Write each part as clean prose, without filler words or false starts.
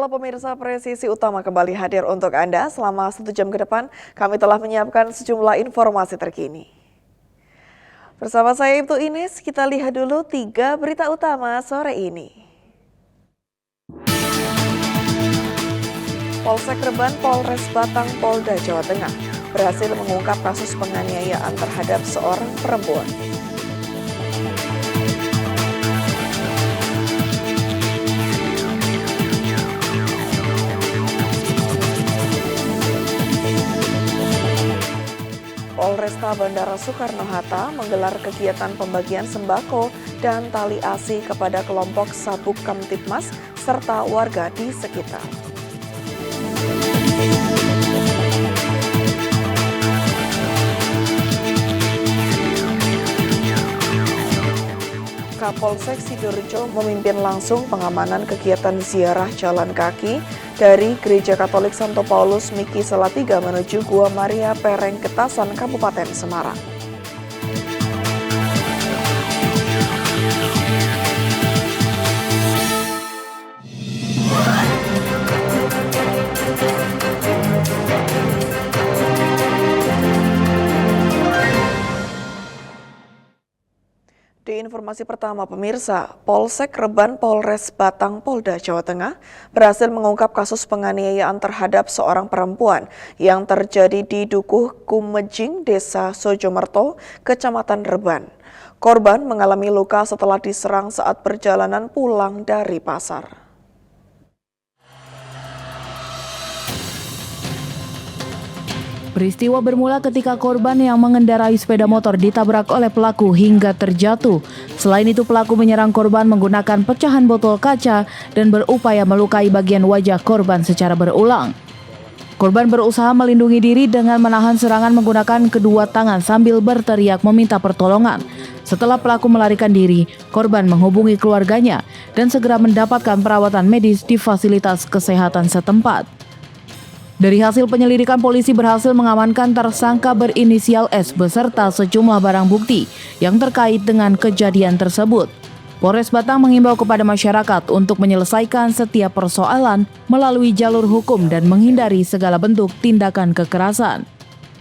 Halo pemirsa, Presisi Utama kembali hadir untuk Anda. Selama 1 jam ke depan, kami telah menyiapkan sejumlah informasi terkini. Bersama saya Ibtu Ines, kita lihat dulu 3 berita utama sore ini. Polsek Reban Polres Batang Polda Jawa Tengah berhasil mengungkap kasus penganiayaan terhadap seorang perempuan. Polresta Bandara Soekarno-Hatta menggelar kegiatan pembagian sembako dan tali asi kepada kelompok Sabuk Kamtibmas serta warga di sekitar. Kapolsek Sidoarjo memimpin langsung pengamanan kegiatan ziarah jalan kaki dari Gereja Katolik Santo Paulus Miki Salatiga menuju Gua Maria Pereng Getasan, Kabupaten Semarang. Di informasi pertama pemirsa, Polsek Reban Polres Batang Polda Jawa Tengah berhasil mengungkap kasus penganiayaan terhadap seorang perempuan yang terjadi di Dukuh Kumejing, Desa Sojomerto, Kecamatan Reban. Korban mengalami luka setelah diserang saat perjalanan pulang dari pasar. Peristiwa bermula ketika korban yang mengendarai sepeda motor ditabrak oleh pelaku hingga terjatuh. Selain itu, pelaku menyerang korban menggunakan pecahan botol kaca dan berupaya melukai bagian wajah korban secara berulang. Korban berusaha melindungi diri dengan menahan serangan menggunakan kedua tangan sambil berteriak meminta pertolongan. Setelah pelaku melarikan diri, korban menghubungi keluarganya dan segera mendapatkan perawatan medis di fasilitas kesehatan setempat. Dari hasil penyelidikan, polisi berhasil mengamankan tersangka berinisial S beserta sejumlah barang bukti yang terkait dengan kejadian tersebut. Polres Batang mengimbau kepada masyarakat untuk menyelesaikan setiap persoalan melalui jalur hukum dan menghindari segala bentuk tindakan kekerasan.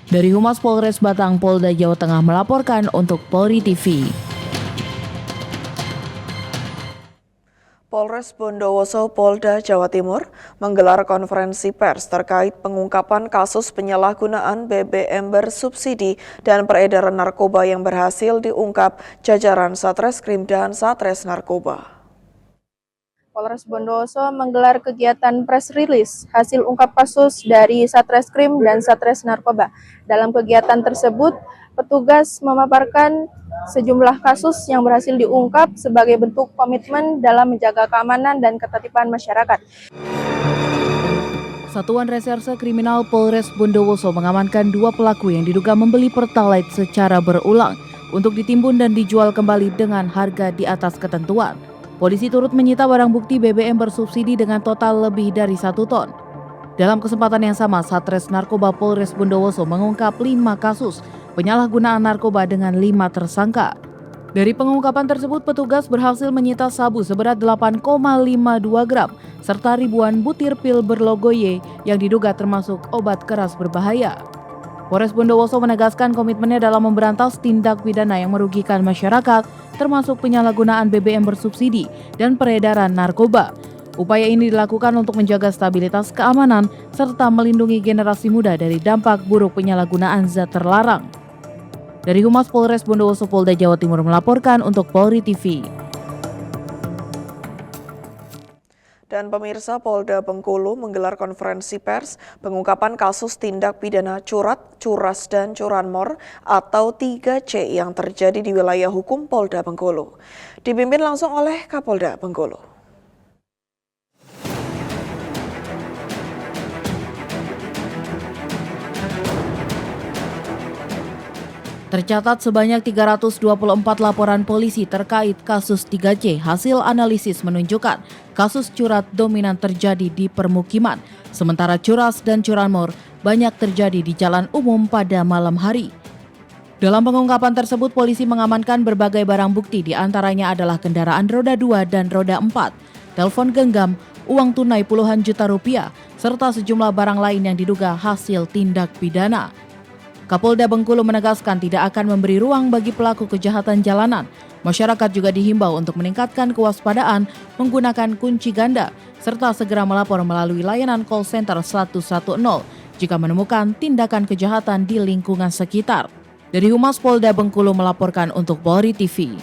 Dari Humas Polres Batang Polda Jawa Tengah melaporkan untuk Polri TV. Polres Bondowoso Polda Jawa Timur menggelar konferensi pers terkait pengungkapan kasus penyalahgunaan BBM bersubsidi dan peredaran narkoba yang berhasil diungkap jajaran Satreskrim dan Satres Narkoba. Polres Bondowoso menggelar kegiatan press release hasil ungkap kasus dari Satreskrim dan Satres Narkoba. Dalam kegiatan tersebut, petugas memaparkan sejumlah kasus yang berhasil diungkap sebagai bentuk komitmen dalam menjaga keamanan dan ketertiban masyarakat. Satuan Reserse Kriminal Polres Bondowoso mengamankan 2 pelaku yang diduga membeli Pertalite secara berulang untuk ditimbun dan dijual kembali dengan harga di atas ketentuan. Polisi turut menyita barang bukti BBM bersubsidi dengan total lebih dari 1 ton. Dalam kesempatan yang sama, Satres Narkoba Polres Bondowoso mengungkap 5 kasus penyalahgunaan narkoba dengan 5 tersangka. Dari pengungkapan tersebut, petugas berhasil menyita sabu seberat 8,52 gram serta ribuan butir pil berlogo Y yang diduga termasuk obat keras berbahaya. Polres Bondowoso menegaskan komitmennya dalam memberantas tindak pidana yang merugikan masyarakat, termasuk penyalahgunaan BBM bersubsidi dan peredaran narkoba. Upaya ini dilakukan untuk menjaga stabilitas keamanan serta melindungi generasi muda dari dampak buruk penyalahgunaan zat terlarang. Dari Humas Polres Bondowoso Polda Jawa Timur melaporkan untuk Polri TV. Dan pemirsa, Polda Bengkulu menggelar konferensi pers pengungkapan kasus tindak pidana curat, curas, dan curanmor atau 3C yang terjadi di wilayah hukum Polda Bengkulu. Dipimpin langsung oleh Kapolda Bengkulu. Tercatat sebanyak 324 laporan polisi terkait kasus 3C. Hasil analisis menunjukkan kasus curat dominan terjadi di permukiman, sementara curas dan curanmor banyak terjadi di jalan umum pada malam hari. Dalam pengungkapan tersebut, polisi mengamankan berbagai barang bukti, di antaranya adalah kendaraan roda 2 dan roda 4, telepon genggam, uang tunai puluhan juta rupiah, serta sejumlah barang lain yang diduga hasil tindak pidana. Kapolda Bengkulu menegaskan tidak akan memberi ruang bagi pelaku kejahatan jalanan. Masyarakat juga dihimbau untuk meningkatkan kewaspadaan menggunakan kunci ganda, serta segera melapor melalui layanan call center 110 jika menemukan tindakan kejahatan di lingkungan sekitar. Dari Humas Polda Bengkulu melaporkan untuk Polri TV.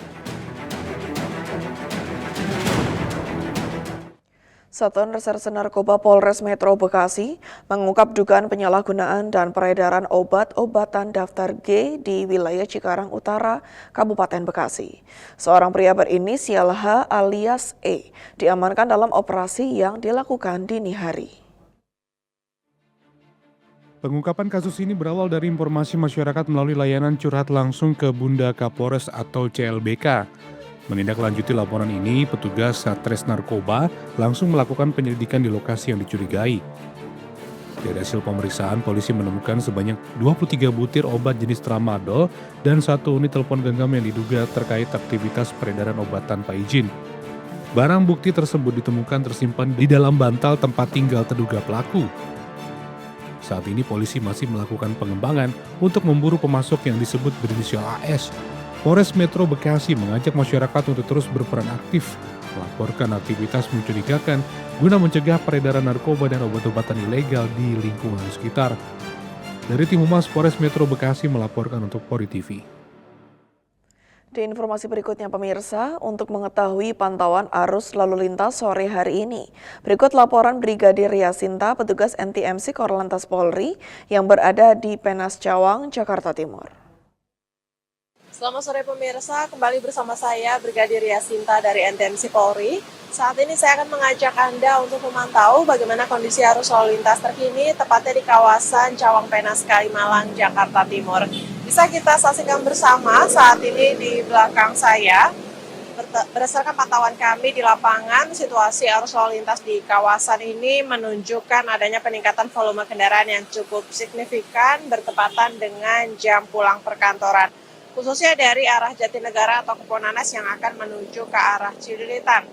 Satuan Reserse Narkoba Polres Metro Bekasi mengungkap dugaan penyalahgunaan dan peredaran obat-obatan daftar G di wilayah Cikarang Utara, Kabupaten Bekasi. Seorang pria berinisial H alias E diamankan dalam operasi yang dilakukan dini hari. Pengungkapan kasus ini berawal dari informasi masyarakat melalui layanan curhat langsung ke Bunda Kapolres atau CLBK. Menindaklanjuti laporan ini, petugas Satres Narkoba langsung melakukan penyelidikan di lokasi yang dicurigai. Dari hasil pemeriksaan, polisi menemukan sebanyak 23 butir obat jenis tramadol dan 1 unit telepon genggam yang diduga terkait aktivitas peredaran obat tanpa izin. Barang bukti tersebut ditemukan tersimpan di dalam bantal tempat tinggal terduga pelaku. Saat ini polisi masih melakukan pengembangan untuk memburu pemasok yang disebut berinisial AS. Polres Metro Bekasi mengajak masyarakat untuk terus berperan aktif, melaporkan aktivitas mencurigakan guna mencegah peredaran narkoba dan obat-obatan ilegal di lingkungan sekitar. Dari tim Humas Polres Metro Bekasi melaporkan untuk Polri TV. Di informasi berikutnya pemirsa, untuk mengetahui pantauan arus lalu lintas sore hari ini, berikut laporan Brigadir Yasinta, petugas NTMC Korlantas Polri yang berada di Penas Cawang, Jakarta Timur. Selamat sore pemirsa, kembali bersama saya Brigadir Yasinta dari NTMC Polri. Saat ini saya akan mengajak Anda untuk memantau bagaimana kondisi arus lalu lintas terkini tepatnya di kawasan Cawang Penas Kalimalang, Jakarta Timur. Bisa kita saksikan bersama saat ini di belakang saya. Berdasarkan pantauan kami di lapangan, situasi arus lalu lintas di kawasan ini menunjukkan adanya peningkatan volume kendaraan yang cukup signifikan bertepatan dengan jam pulang perkantoran, khususnya dari arah Jatinegara atau Keponanas yang akan menuju ke arah Cililitan.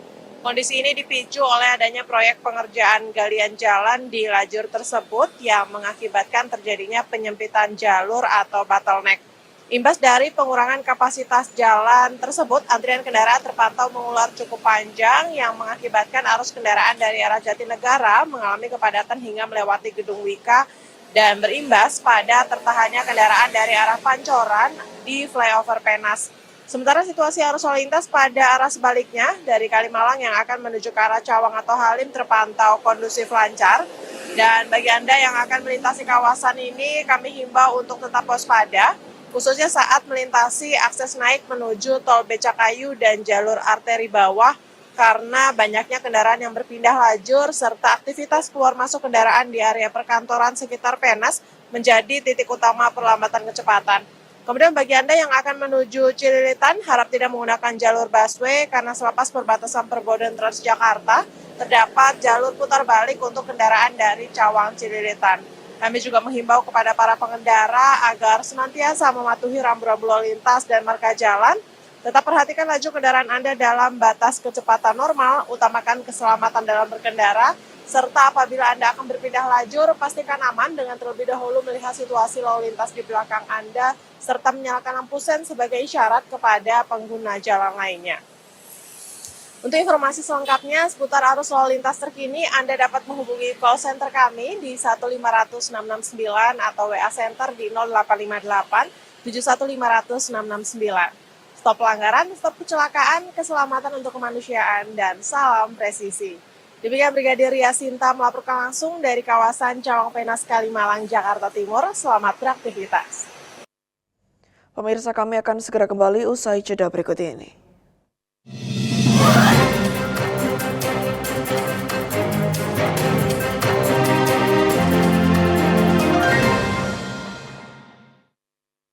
Kondisi ini dipicu oleh adanya proyek pengerjaan galian jalan di lajur tersebut yang mengakibatkan terjadinya penyempitan jalur atau bottleneck. Imbas dari pengurangan kapasitas jalan tersebut, antrian kendaraan terpantau mengular cukup panjang yang mengakibatkan arus kendaraan dari arah Jatinegara mengalami kepadatan hingga melewati Gedung Wika dan berimbas pada tertahannya kendaraan dari arah Pancoran di flyover Penas. Sementara situasi arus lalu lintas pada arah sebaliknya dari Kalimalang yang akan menuju ke arah Cawang atau Halim terpantau kondusif lancar. Dan bagi Anda yang akan melintasi kawasan ini, kami himbau untuk tetap waspada, khususnya saat melintasi akses naik menuju Tol Becakayu dan jalur arteri bawah, karena banyaknya kendaraan yang berpindah lajur serta aktivitas keluar masuk kendaraan di area perkantoran sekitar Penas menjadi titik utama perlambatan kecepatan. Kemudian bagi Anda yang akan menuju Cililitan, harap tidak menggunakan jalur busway karena selepas perbatasan Perboden Transjakarta, terdapat jalur putar balik untuk kendaraan dari Cawang Cililitan. Kami juga menghimbau kepada para pengendara agar senantiasa mematuhi rambu-rambu lalu lintas dan marka jalan. Tetap perhatikan laju kendaraan Anda dalam batas kecepatan normal, utamakan keselamatan dalam berkendara, serta apabila Anda akan berpindah lajur, pastikan aman dengan terlebih dahulu melihat situasi lalu lintas di belakang Anda, serta menyalakan lampu sen sebagai isyarat kepada pengguna jalan lainnya. Untuk informasi selengkapnya seputar arus lalu lintas terkini, Anda dapat menghubungi call center kami di 1500669 atau WA Center di 0858 71500669. Stop pelanggaran, stop kecelakaan, keselamatan untuk kemanusiaan, dan salam presisi. Demikian Brigadir Yasinta melaporkan langsung dari kawasan Cawang Penas Kalimalang, Jakarta Timur. Selamat beraktivitas. Pemirsa, kami akan segera kembali usai jeda berikut ini.